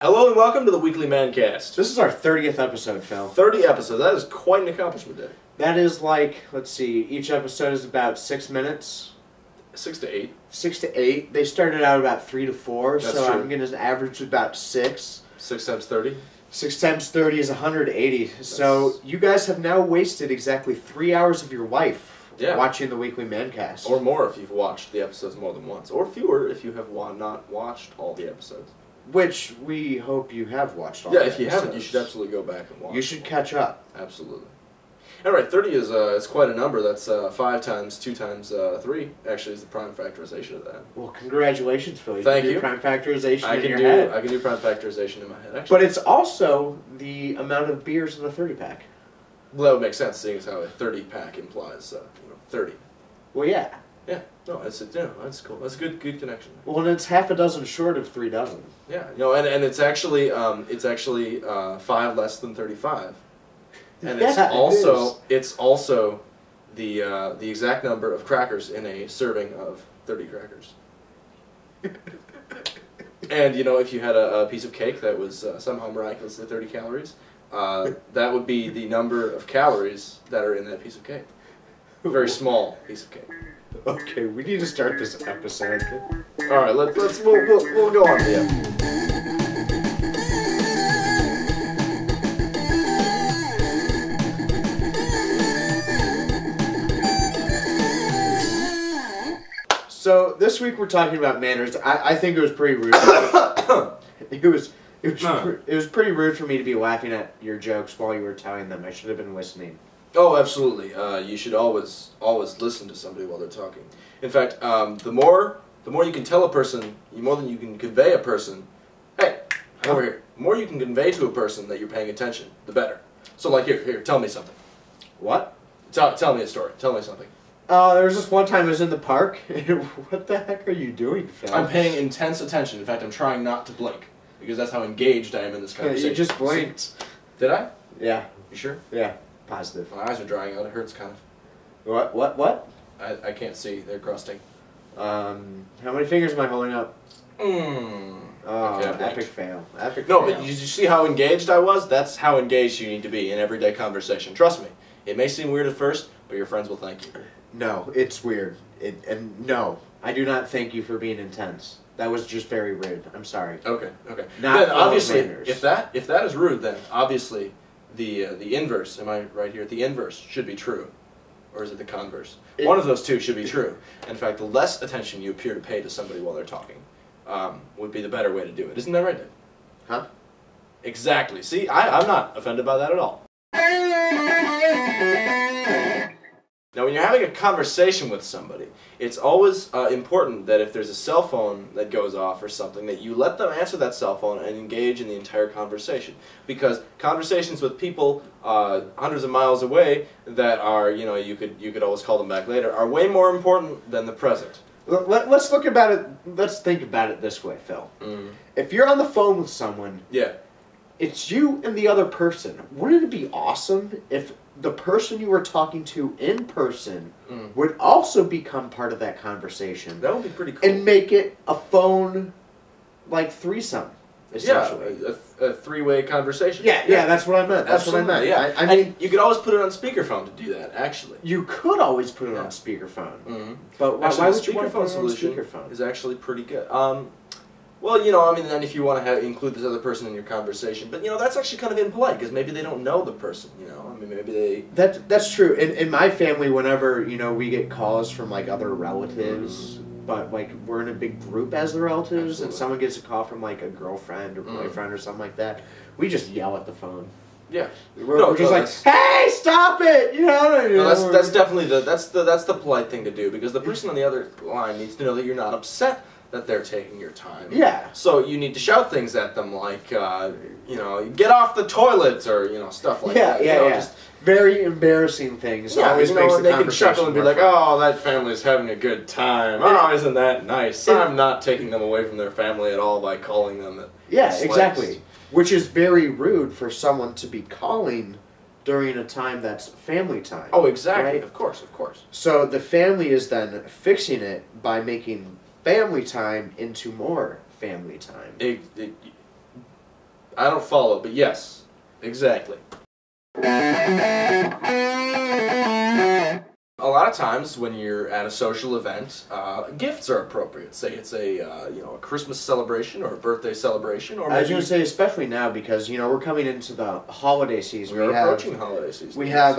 Hello and welcome to the weekly MANcast. This is our 30th episode, Phil. 30 episodes. That is quite an accomplishment day. That is like, let's see, each episode is about 6 minutes. 6 to 8. 6 to 8. They started out about 3 to 4, That's so true. I'm going to average about 6. 6 times 30. 6 times 30 is 180. So you guys have now wasted exactly 3 hours of your life watching the weekly MANcast. Or more if you've watched the episodes more than once. Or fewer if you have not watched all the episodes. Which we hope you have watched all Yeah, the if you episodes. haven't, you should absolutely go back and watch. You should catch up. Absolutely. Alright, 30 is quite a number. That's 5 times 2 times 3, actually, is the prime factorization of that. Well, congratulations, Phil. Thank can you. do prime factorization I in can your do head. I can do prime factorization in my head, actually. But it's also the amount of beers in a 30-pack. Well, that would make sense, seeing as how a 30-pack implies 30. Well, yeah. Yeah, no, that's cool. That's a good connection. Well, and it's half a dozen short of 3 dozen. Yeah, and it's actually 5 less than 35, and it's also the exact number of crackers in a serving of 30 crackers. And if you had a piece of cake that was somehow miraculously 30 calories, that would be the number of calories that are in that piece of cake. A very small piece of cake. Okay, we need to start this episode. All right, we'll go on to the episode. So this week we're talking about manners. I think it was pretty rude. It was pretty rude for me to be laughing at your jokes while you were telling them. I should have been listening. Oh, absolutely. You should always listen to somebody while they're talking. In fact, the more you can tell a person, the more than you can convey a person. Hey, over here. The more you can convey to a person that you're paying attention, the better. So, like, here, tell me something. What? Tell me a story. Tell me something. There was this one time I was in the park. What the heck are you doing, Phil? I'm paying intense attention. In fact, I'm trying not to blink because that's how engaged I am in this conversation. You just blinked. Did I? Yeah. You sure? Yeah. Positive. My eyes are drying out. It hurts kind of. What? I can't see. They're crusting. How many fingers am I holding up? Oh, okay, epic fail. Epic No, fail. but you see how engaged I was? That's how engaged you need to be in everyday conversation. Trust me. It may seem weird at first, but your friends will thank you. No, it's weird. And no, I do not thank you for being intense. That was just very rude. I'm sorry. Okay. Not Then obviously, manners. if that is rude, then obviously the inverse. Am I right here? The inverse should be true, or is it the converse? One of those two should be true. In fact, the less attention you appear to pay to somebody while they're talking would be the better way to do it. Isn't that right, Dave? Huh? Exactly. See, I'm not offended by that at all. Now, when you're having a conversation with somebody, it's always important that if there's a cell phone that goes off or something, that you let them answer that cell phone and engage in the entire conversation. Because conversations with people hundreds of miles away that are, you could always call them back later, are way more important than the present. Let's look about it. Let's think about it this way, Phil. If you're on the phone with someone, it's you and the other person. Wouldn't it be awesome if the person you were talking to in person would also become part of that conversation? That would be pretty cool. And make it a phone, threesome, essentially. Yeah, a three-way conversation. Yeah, that's what I meant. That's Absolutely, what I meant. Yeah. I mean, you could always put it on speakerphone to do that, actually. you could always put it on speakerphone. But why would you want to put it on speakerphone? Is actually pretty good. Well, then if you want to include this other person in your conversation, but that's actually kind of impolite because maybe they don't know the person. Maybe they. That's true. In my family, whenever we get calls from other relatives, but we're in a big group as the relatives, Absolutely. and someone gets a call from a girlfriend or boyfriend or something like that, we just yell at the phone. Yeah. We're just hey, stop it! No, that's definitely that's the polite thing to do because the person on the other line needs to know that you're not upset that they're taking your time. Yeah. So you need to shout things at them like, get off the toilet or, stuff like that. Yeah. Just very embarrassing things. Yeah, always makes the they can conversation chuckle and be more like, fun. oh, that family's having a good time. Oh, isn't that nice? I'm not taking them away from their family at all by calling them Yeah, exactly. Which is very rude for someone to be calling during a time that's family time. Oh, exactly. Right? Of course. So the family is then fixing it by making family time into more family time. I don't follow, but yes, exactly. A lot of times when you're at a social event, gifts are appropriate. Say it's a a Christmas celebration or a birthday celebration, or maybe... I was going to say, especially now, because we're coming into the holiday season. We're approaching holiday season. We have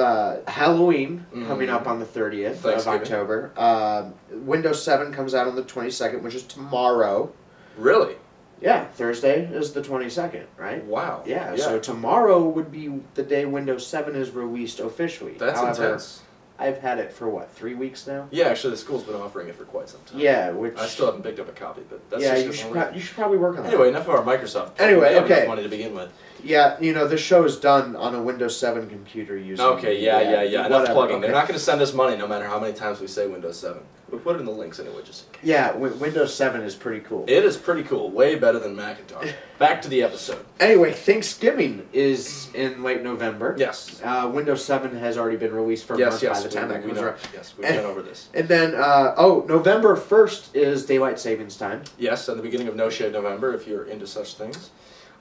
Halloween coming up on the 30th of October. Windows 7 comes out on the 22nd, which is tomorrow. Really? Yeah, Thursday is the 22nd, right? Wow. Yeah, so tomorrow would be the day Windows 7 is released officially. That's intense. I've had it for, 3 weeks now? Yeah, actually, the school's been offering it for quite some time. Yeah, which... I still haven't picked up a copy, but that's yeah, just you should probably work on that. Anyway, enough of our Microsoft. Anyway, we have okay. enough money to begin with. Yeah, this show is done on a Windows 7 computer using... Okay, yeah. Enough plugging. Okay. They're not going to send us money no matter how many times we say Windows 7. We'll put it in the links anyway, just in case. Yeah, Windows 7 is pretty cool. It is pretty cool. Way better than Macintosh. Back to the episode. Anyway, Thanksgiving is in late November. Yes. Windows 7 has already been released for a month by the time that comes around. Yes, we've been over this. And then, November 1st is Daylight Savings Time. Yes, and the beginning of No Shave November, if you're into such things.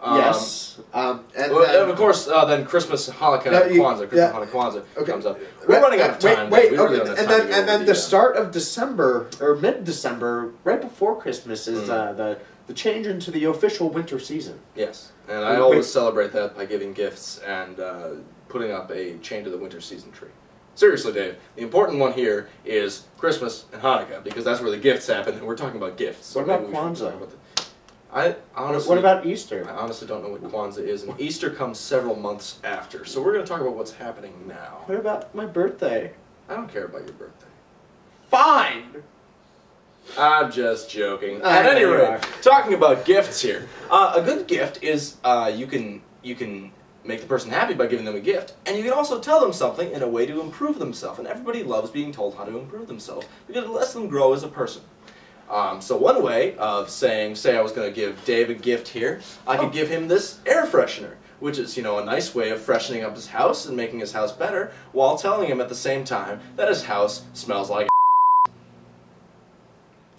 Yes. And of course, then Christmas, Hanukkah, Kwanzaa comes up. We're running out of time. And then the start of December, or mid-December, right before Christmas, is the change into the official winter season. Yes, and I always celebrate that by giving gifts and putting up a chain to the winter season tree. Seriously, Dave, the important one here is Christmas and Hanukkah, because that's where the gifts happen, and we're talking about gifts. So what about Kwanzaa? I honestly... What about Easter? I honestly don't know what Kwanzaa is, and Easter comes several months after, so we're going to talk about what's happening now. What about my birthday? I don't care about your birthday. Fine! I'm just joking. At any rate, talking about gifts here. A good gift is you can make the person happy by giving them a gift, and you can also tell them something in a way to improve themselves, and everybody loves being told how to improve themselves, because it lets them grow as a person. So one way of say I was going to give Dave a gift here, I could give him this air freshener, which is, a nice way of freshening up his house and making his house better, while telling him at the same time that his house smells like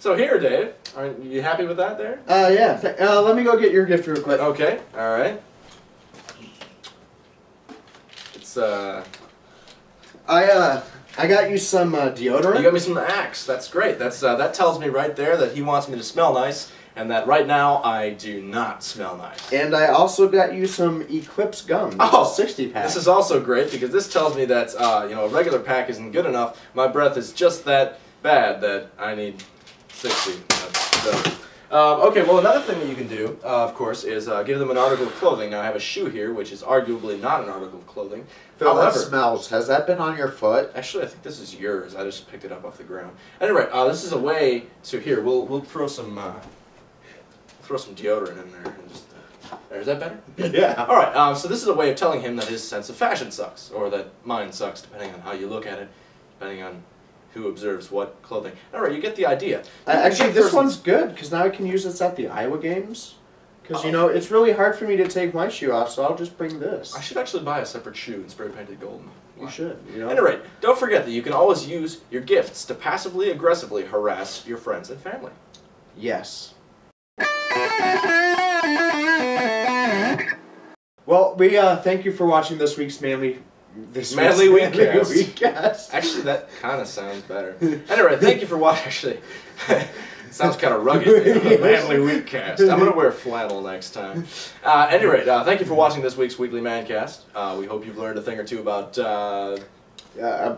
So here, Dave, are you happy with that there? Yeah. Let me go get your gift real quick. Okay, alright. It's, I got you some deodorant. You got me some Axe. That's great. That tells me right there that he wants me to smell nice, and that right now I do not smell nice. And I also got you some Eclipse gum. Oh, 60 pack. This is also great because this tells me that a regular pack isn't good enough. My breath is just that bad that I need 60. Okay, well, another thing that you can do, of course, is give them an article of clothing. Now, I have a shoe here, which is arguably not an article of clothing. Phil, that smells. Has that been on your foot? Actually, I think this is yours. I just picked it up off the ground. Anyway, this is a way to here. We'll throw some deodorant in there and just. There, is that better? Yeah. All right. So this is a way of telling him that his sense of fashion sucks, or that mine sucks, depending on how you look at it, depending on who observes what clothing. All right, you get the idea. Actually, this one's good, because now I can use this at the Iowa games. Because, it's really hard for me to take my shoe off, so I'll just bring this. I should actually buy a separate shoe and spray paint it golden. You should. At any rate, don't forget that you can always use your gifts to passively aggressively harass your friends and family. Yes. Well, we thank you for watching this week's Manly Weekcast. Actually, that kind of sounds better. Anyway, thank you for watching. Actually, it sounds kind of rugged. Manly Weekcast. I'm going to wear flannel next time. Anyway, thank you for watching this week's Weekly MANcast. We hope you've learned a thing or two about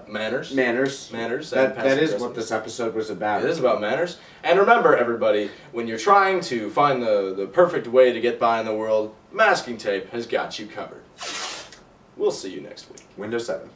manners. Manners. That is what this episode was about. It is about manners. And remember, everybody, when you're trying to find the perfect way to get by in the world, masking tape has got you covered. We'll see you next week. Windows 7.